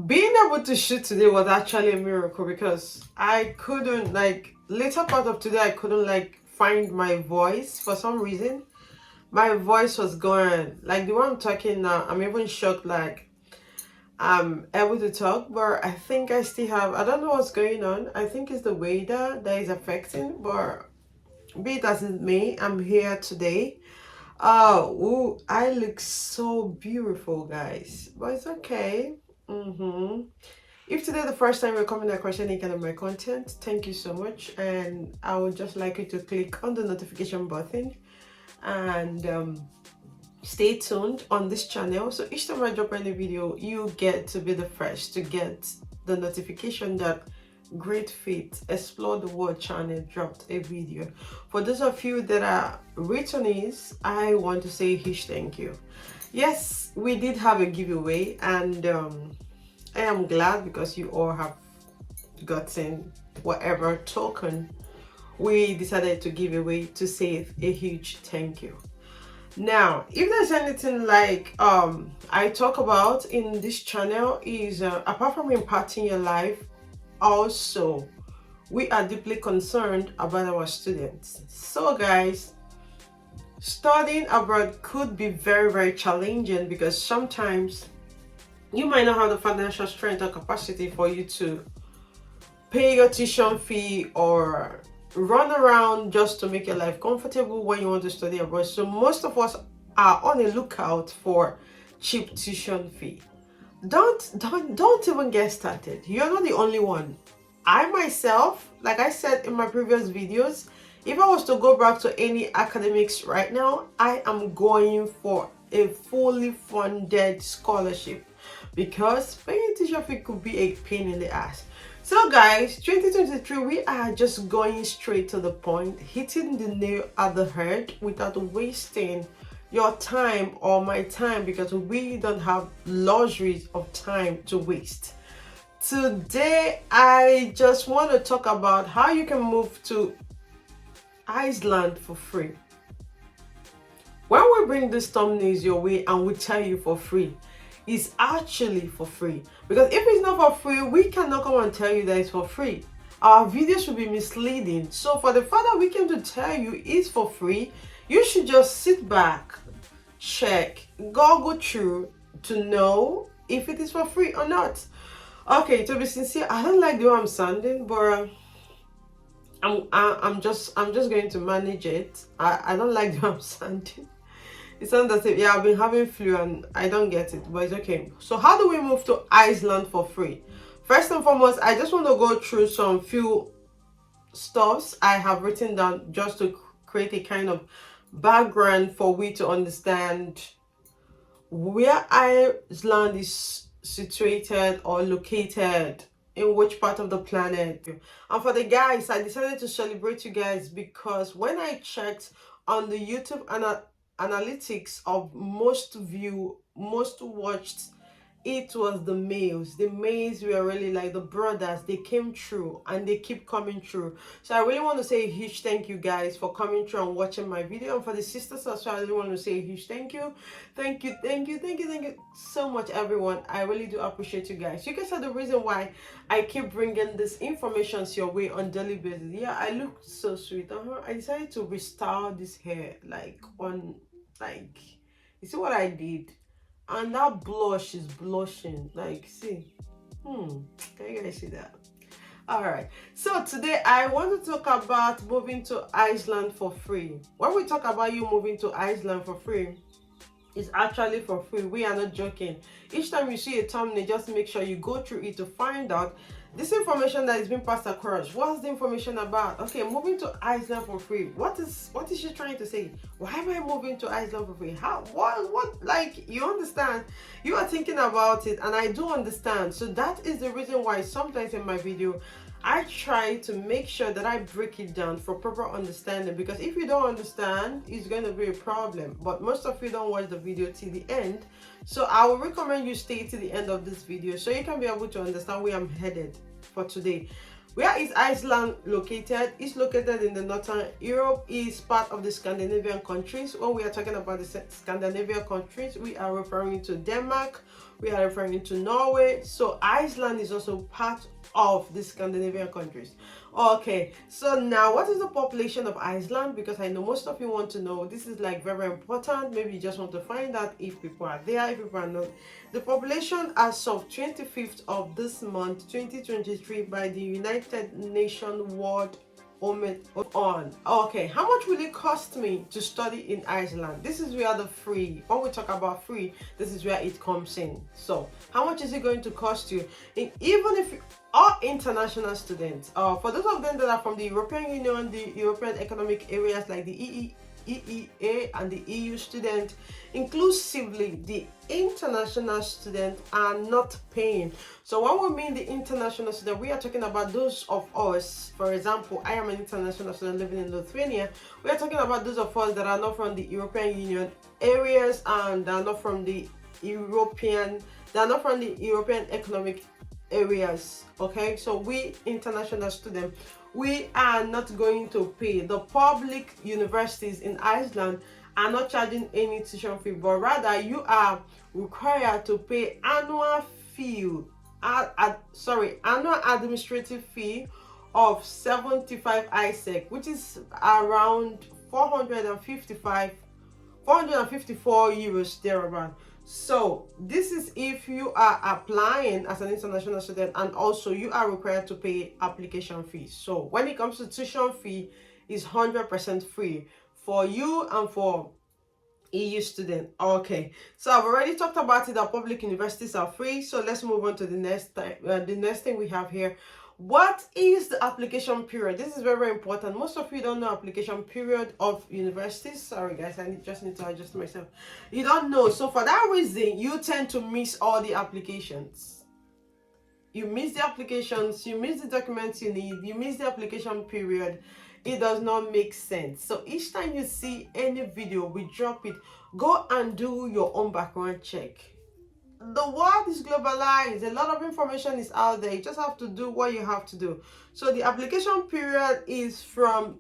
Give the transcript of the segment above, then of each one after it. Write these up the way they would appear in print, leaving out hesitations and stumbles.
Being able to shoot today was actually a miracle because I couldn't, like, later part of today I couldn't like find my voice for some reason. My voice was going like the way I'm talking now. I'm even shocked, like I'm able to talk, but I think I still have, I don't know what's going on. I think it's the weather that is affecting, but be it as it may, I'm here today. Oh, ooh, I look so beautiful, guys, but it's okay. If today the first time you're coming across any kind of my content, thank you so much, and I would just like you to click on the notification button and stay tuned on this channel, so each time I drop any video you get to be the first to get the notification that Great Fit Explore the World channel dropped a video. For those of you that are returnees, I want to say a huge thank you. Yes, we did have a giveaway, and I am glad because you all have gotten whatever token we decided to give away, to say a huge thank you. Now, if there's anything like I talk about in this channel is apart from impacting your life, also we are deeply concerned about our students. So guys, studying abroad could be very challenging because sometimes you might not have the financial strength or capacity for you to pay your tuition fee or run around just to make your life comfortable when you want to study abroad. So most of us are on a lookout for cheap tuition fee. Don't even get started. You're not the only one. I myself, like I said in my previous videos, if I was to go back to any academics right now, I am going for a fully funded scholarship because paying tuition fee could be a pain in the ass. So guys, 2023, we are just going straight to the point, hitting the nail at the head without wasting your time or my time, because we don't have luxuries of time to waste. Today, I just want to talk about how you can move to Iceland for free. When we bring these thumbnails your way and we tell you for free, it's actually for free, because if it's not for free, we cannot come and tell you that it's for free. Our videos will be misleading. So for the fact that we came to tell you it's for free, you should just sit back, check, go through to know if it is for free or not. Okay, to be sincere, I don't like the way I'm sounding, but I'm just going to manage it. I don't like the way I'm sounding. It sounds as if, yeah, I've been having flu and I don't get it, but it's okay. So how do we move to Iceland for free? First and foremost, I just want to go through some few stuffs I have written down just to create a kind of background for we to understand where Iceland is situated or located, in which part of the planet. And for the guys, I decided to celebrate you guys because when I checked on the YouTube analytics of most view, most watched, it was the males. The males were really like the brothers. They came through and they keep coming through. So I really want to say a huge thank you guys for coming through and watching my video. And for the sisters as well, I really want to say a huge thank you. Thank you so much, everyone. I really do appreciate you guys. You guys are the reason why I keep bringing this information your way on daily basis. Yeah, I look so sweet. I decided to restyle this hair like you see what I did, and that blush is blushing, like, see. Can you guys see that? All right, so today I want to talk about moving to Iceland for free. When we talk about you moving to Iceland for free, it's actually for free. We are not joking. Each time you see a thumbnail, just make sure you go through it to find out this information that is being passed across. What's the information about? Okay, moving to Iceland for free. What is she trying to say? Why am I moving to Iceland for free? How? What? Like, you understand? You are thinking about it, and I do understand. So that is the reason why sometimes in my video, I try to make sure that I break it down for proper understanding, because if you don't understand, it's going to be a problem. But most of you don't watch the video till the end, so I will recommend you stay to the end of this video so you can be able to understand where I'm headed for today. Where is Iceland located? It's located in the northern Europe. Is part of the Scandinavian countries. When we are talking about the Scandinavian countries, we are referring to Denmark, we are referring to Norway. So Iceland is also part of the Scandinavian countries. Okay, so now what is the population of Iceland? Because I know most of you want to know. This is like very important. Maybe you just want to find out if people are there, if people are not. The population as of 25th of this month 2023 by the United Nations World on. Okay, how much will it cost me to study in Iceland? This is where the free, when we talk about free, this is where it comes in. So how much is it going to cost you? Even if you are international students, for those of them that are from the European Union, the European economic areas like the EEA and the EU student, inclusively the international student are not paying. So when we mean the international student, we are talking about those of us, for example, I am an international student living in Lithuania. We are talking about those of us that are not from the European Union areas and are not from the European economic areas. Okay, so we international students, we are not going to pay. The public universities in Iceland are not charging any tuition fee, but rather you are required to pay annual administrative fee of 75 ISEC, which is around 454 euros thereabout. So this is if you are applying as an international student, and also you are required to pay application fees. So when it comes to tuition fee, is 100% free for you and for EU student. Okay, so I've already talked about it, that public universities are free. So let's move on to the next thing we have here. What is the application period? This is very, very important. Most of you don't know application period of universities. Sorry guys, I just need to adjust myself. You don't know. So for that reason, you tend to miss all the applications. You miss the applications, you miss the documents you need, you miss the application period. It does not make sense. So each time you see any video, we drop it, go and do your own background check. The world is globalized. A lot of information is out there. You just have to do what you have to do. So the application period is from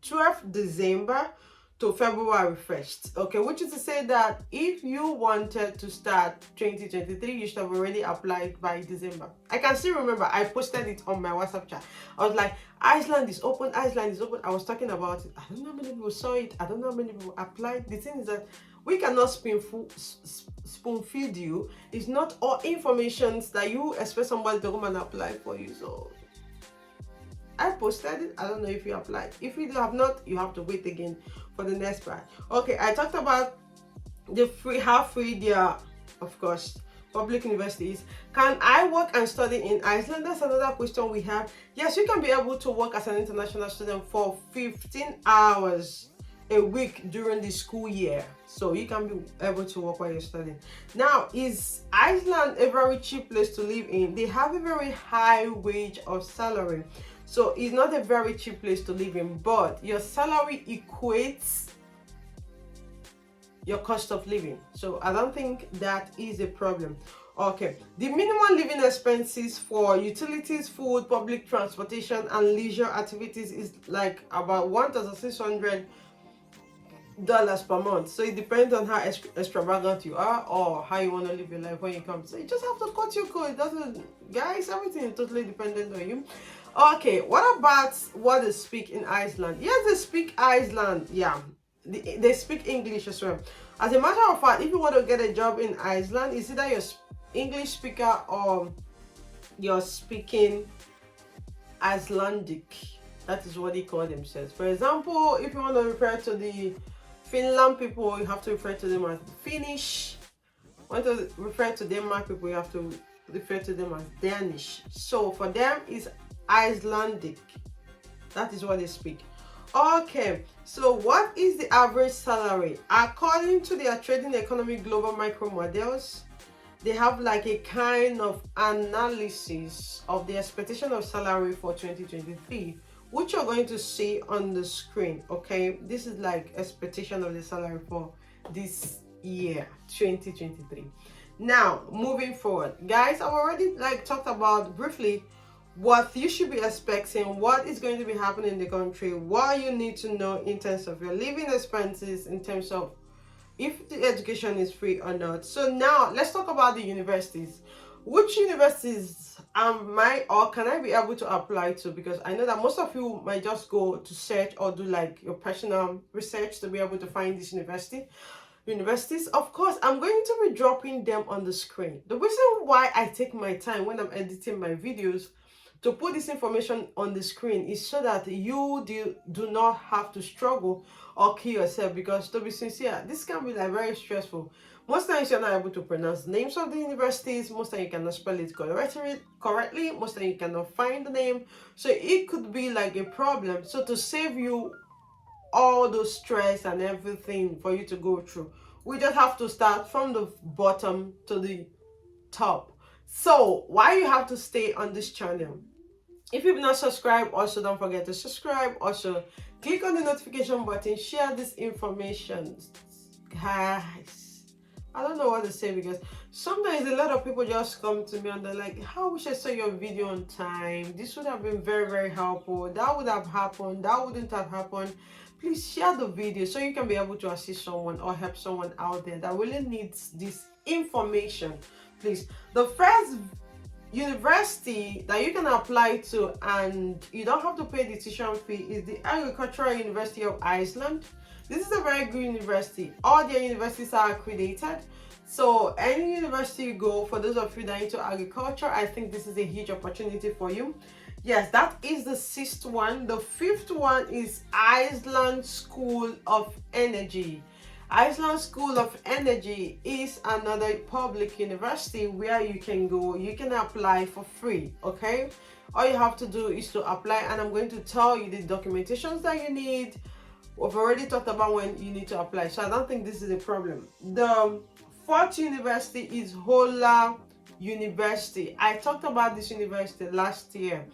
12th December to February 1st. Okay, which is to say that if you wanted to start 2023, you should have already applied by December. I can still remember I posted it on my WhatsApp chat. I was like, Iceland is open, Iceland is open. I was talking about it. I don't know how many people saw it. I don't know how many people applied. The thing is that we cannot spoon feed you. It's not all information that you expect somebody to come and apply for you. So I posted it. I don't know if you applied. If you have not, you have to wait again for the next batch. Okay, I talked about the how free they are, of course, public universities. Can I work and study in Iceland? That's another question we have. Yes, you can be able to work as an international student for 15 hours a week during the school year. So you can be able to work while you're studying. Now, is Iceland a very cheap place to live in? They have a very high wage of salary. So it's not a very cheap place to live in, but your salary equates your cost of living. So I don't think that is a problem. Okay, the minimum living expenses for utilities, food, public transportation, and leisure activities is like about $1,600 per month. So it depends on how extravagant you are or how you want to live your life when you come. So you just have to cut your code. It doesn't, guys, everything is totally dependent on you. Okay, what about what they speak in Iceland? Yes, they speak Iceland. Yeah, they speak English as well. As a matter of fact, if you want to get a job in Iceland, it's either you're English speaker or you're speaking Icelandic. That is what they call themselves. For example, if you want to refer to the Finland people, you have to refer to them as Finnish. Want to refer to Denmark people, you have to refer to them as Danish. So for them, it's Icelandic. That is what they speak. Okay, so what is the average salary? According to their trading economy global micro models, they have like a kind of analysis of the expectation of salary for 2023, which you're going to see on the screen. Okay, this is like expectation of the salary for this year 2023. Now moving forward, guys, I've already like talked about briefly what you should be expecting, what is going to be happening in the country, what you need to know in terms of your living expenses, in terms of if the education is free or not. So now let's talk about the universities. Which universities am I or can I be able to apply to? Because I know that most of you might just go to search or do like your personal research to be able to find this universities. Of course, I'm going to be dropping them on the screen. The reason why I take my time when I'm editing my videos to put this information on the screen is so that you do not have to struggle or kill yourself, because to be sincere, this can be like very stressful. Most times you're not able to pronounce the names of the universities, most times you cannot spell it correctly, most times you cannot find the name, so it could be like a problem. So to save you all the stress and everything for you to go through, we just have to start from the bottom to the top. So why you have to stay on this channel? If you've not subscribed, also don't forget to subscribe. Also click on the notification button, share this information, guys. I don't know what to say, because sometimes a lot of people just come to me and they're like, how wish I saw your video on time, this would have been very, very helpful, that would have happened, that wouldn't have happened. Please share the video so you can be able to assist someone or help someone out there that really needs this information. Please, the first university that you can apply to and you don't have to pay the tuition fee is the Agricultural University of Iceland. This is a very good university. All their universities are accredited, so any university you go, for those of you that are into agriculture, I think this is a huge opportunity for you. Yes, that is the sixth one. The fifth one is Iceland School of Energy. Iceland School of Energy is another public university where you can go, you can apply for free, okay? All you have to do is to apply, and I'm going to tell you the documentations that you need. We've already talked about when you need to apply, so I don't think this is a problem. The fourth university is Hola University. I talked about this university last year.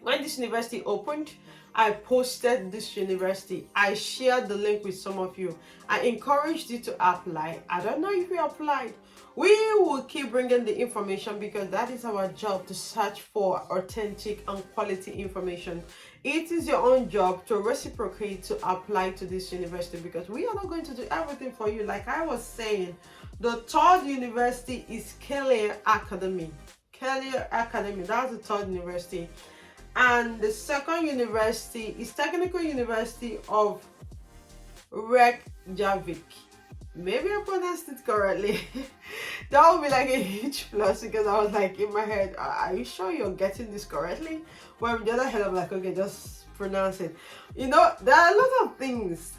When this university opened, I posted this university. I shared the link with some of you. I encouraged you to apply. I don't know if you applied. We will keep bringing the information because that is our job, to search for authentic and quality information. It is your own job to reciprocate, to apply to this university, because we are not going to do everything for you. Like I was saying, the third university is Keller Academy. Keller Academy, that's the third university. And the second university is Technical University of Reykjavík. Maybe I pronounced it correctly. That would be like a huge plus, because I was like in my head, are you sure you're getting this correctly? Well, the other hand, I'm like, okay, just pronounce it. You know, there are a lot of things.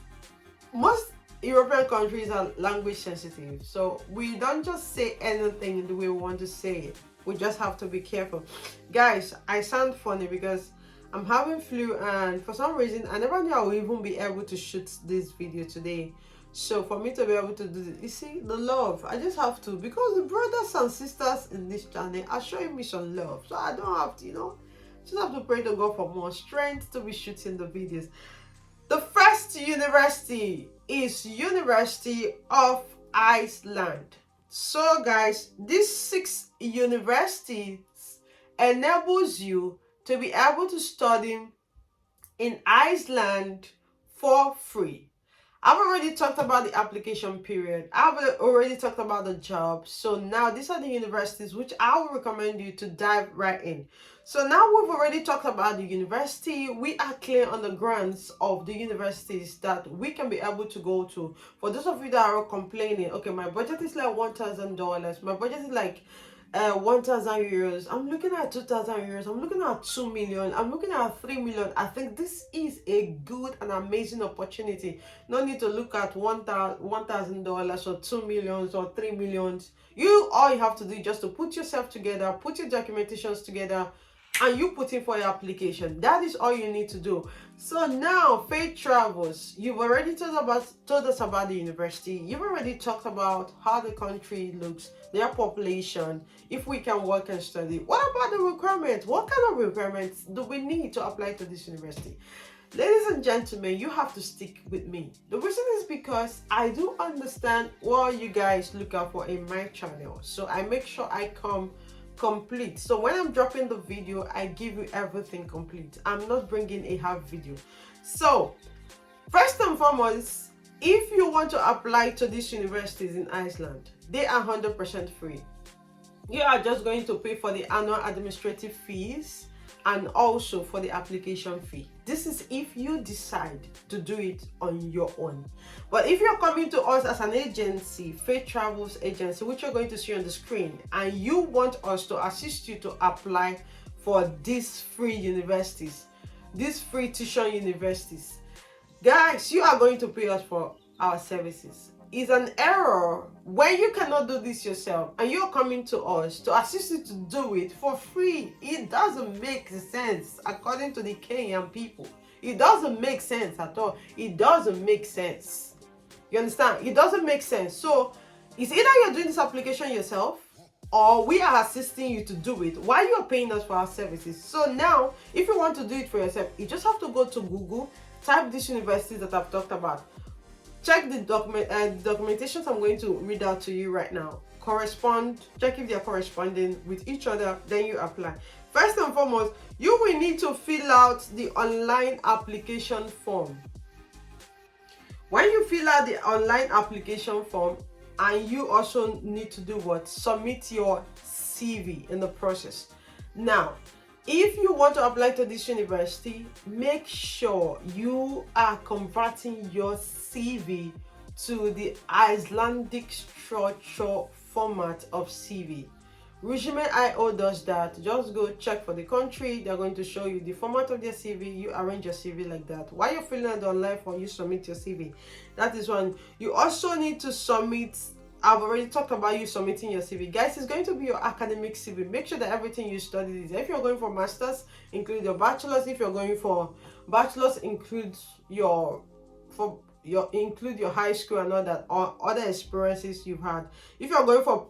Most European countries are language sensitive, so we don't just say anything the way we want to say it. We just have to be careful. Guys, I sound funny because I'm having flu, and for some reason I never knew I would even be able to shoot this video today. So for me to be able to do this, you see, the love, I just have to, because the brothers and sisters in this channel are showing me some love, so I don't have to, you know, just have to pray to God for more strength to be shooting the videos. The first university is University of Iceland. So guys, these 6 universities enables you to be able to study in Iceland for free. I've already talked about the application period. I've already talked about the job. So now these are the universities which I would recommend you to dive right in. So now we've already talked about the university. We are clear on the grants of the universities that we can be able to go to. For those of you that are complaining, okay, my budget is like $1,000. My budget is like 1,000 euros. I'm looking at 2,000 euros. I'm looking at 2 million. I'm looking at 3 million. I think this is a good and amazing opportunity. No need to look at $1,000 or 2 millions or 3 millions. All you have to do is just to put yourself together, put your documentations together, and you put in for your application. That is all you need to do. So now, Faith Travels, you've already told us about the university. You've already talked about how the country looks, their population, if we can work and study. What about the requirements? What kind of requirements do we need to apply to this university? Ladies and gentlemen, you have to stick with me. The reason is because I do understand what you guys look out for in my channel. So I make sure I come complete. So when I'm dropping the video, I give you everything complete. I'm not bringing a half video. So first and foremost, If you want to apply to these universities in Iceland, they are 100% free. You are just going to pay for the annual administrative fees and also for the application fee. This is if you decide to do it on your own. But if you're coming to us as an agency, Faith Travels Agency, which you're going to see on the screen, and you want us to assist you to apply for these free universities, these free tuition universities, guys, you are going to pay us for our services. It's an error when you cannot do this yourself and you're coming to us to assist you to do it for free. It doesn't make sense according to the Kenyan people. It doesn't make sense at all. It doesn't make sense. You understand? It doesn't make sense. So it's either you're doing this application yourself or we are assisting you to do it while you're paying us for our services. So now, if you want to do it for yourself, you just have to go to Google, type these universities that I've talked about. Check the documentations I'm going to read out to you right now. Check if they are corresponding with each other, then you apply. First and foremost, you will need to fill out the online application form. When you fill out the online application form, and you also need to do what? Submit your CV in the process. Now, if you want to apply to this university, make sure you are converting your CV to the Icelandic structure format of CV. Resume.io does that. Just go check for the country. They're going to show you the format of their CV. You arrange your CV like that. While you're filling out the online form, you submit your CV. That is one. You also need to submit. I've already talked about you submitting your CV. Guys, it's going to be your academic CV. Make sure that everything you studied is. If you're going for masters, include your bachelor's. If you're going for bachelor's, include your high school and all that, or other experiences you've had. If you're going for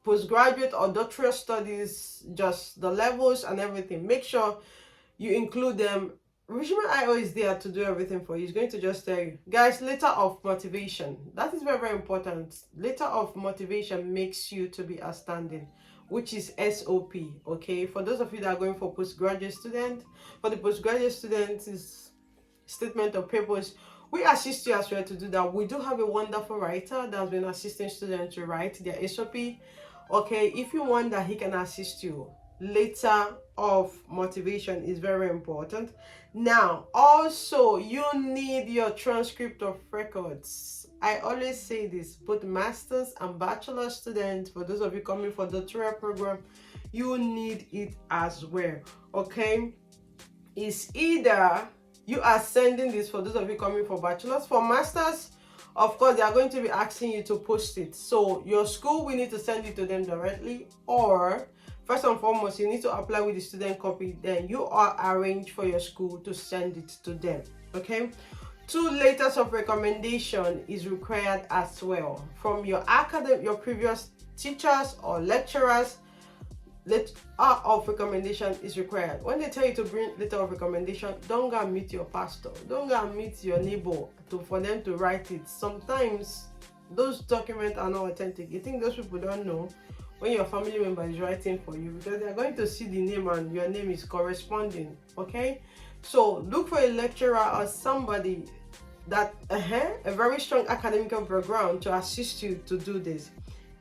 postgraduate or doctoral studies, just the levels and everything, make sure you include them. Resume.io is there to do everything for you. It's going to just tell you. Guys, letter of motivation. That is very, very important. Letter of motivation makes you to be outstanding, which is SOP, okay? For those of you that are going for postgraduate student, for the postgraduate students, is statement of purpose. We assist you as well to do that. We do have a wonderful writer that has been assisting students to write their SOP. Okay, if you want that, he can assist you. Letter of motivation is very important. Now, also, you need your transcript of records. I always say this, both masters and bachelor students, for those of you coming for the doctoral program, you need it as well, okay? It's either you are sending this for those of you coming for bachelors. For masters, of course, they are going to be asking you to post it. So your school will need to send it to them directly, or first and foremost, you need to apply with the student copy. Then you are arranged for your school to send it to them. Okay. 2 letters of recommendation is required as well from your previous teachers or lecturers. Letter of recommendation is required. When they tell you to bring letter of recommendation, don't go and meet your pastor. Don't go and meet your neighbor for them to write it. Sometimes those documents are not authentic. You think those people don't know when your family member is writing for you, because they're going to see the name and your name is corresponding. Okay, so look for a lecturer or somebody that a very strong academic background to assist you to do this.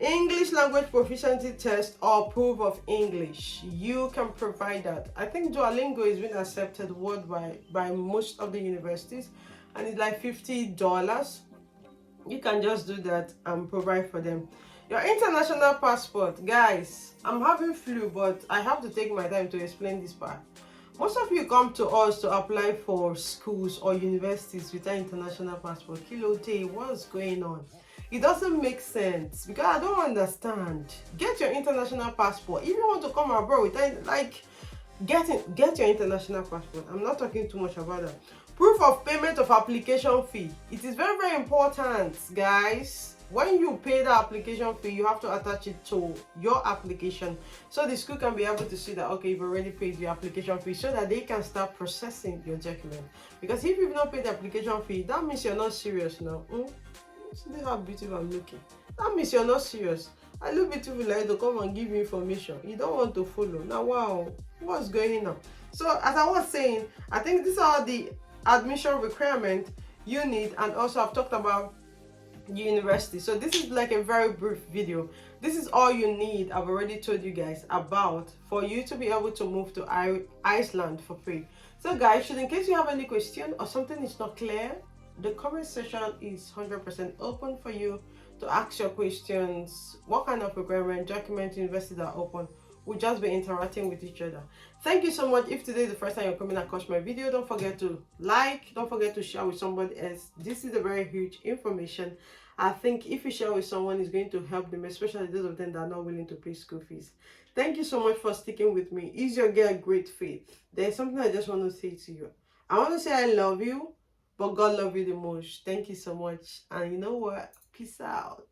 English language proficiency test or proof of English, you can provide that. I think Duolingo is being accepted worldwide by most of the universities, and it's like $50. You can just do that and provide for them. Your international passport, guys, I'm having flu, but I have to take my time to explain this part. Most of you come to us to apply for schools or universities with an international passport. Kilote, what's going on? It doesn't make sense because I don't understand. Get your international passport. If you want to come abroad with that, like, get your international passport. I'm not talking too much about that. Proof of payment of application fee. It is very, very important, guys. When you pay the application fee, you have to attach it to your application so the school can be able to see that, okay, you've already paid your application fee, so that they can start processing your document. Because if you've not paid the application fee, that means you're not serious now. See how beautiful I'm looking. That means you're not serious. I look beautiful like to come and give you information. You don't want to follow. Now, wow, what's going on? So, as I was saying, I think these are the admission requirements. you need, and also I've talked about university. So this is like a very brief video. This is all you need. I've already told you guys about for you to be able to move to Iceland for free. So guys, should in case you have any question or something is not clear, the comment section is 100% open for you to ask your questions. What kind of requirement document universities are open? We'll just be interacting with each other. Thank you so much. If today is the first time you're coming across my video, don't forget to like, don't forget to share with somebody else. This is a very huge information. I think if you share with someone, it's going to help them, especially those of them that are not willing to pay school fees. Thank you so much for sticking with me. Is your girl Great Faith? There's something I just want to say to you. I want to say I love you, but God love you the most. Thank you so much. And you know what? Peace out.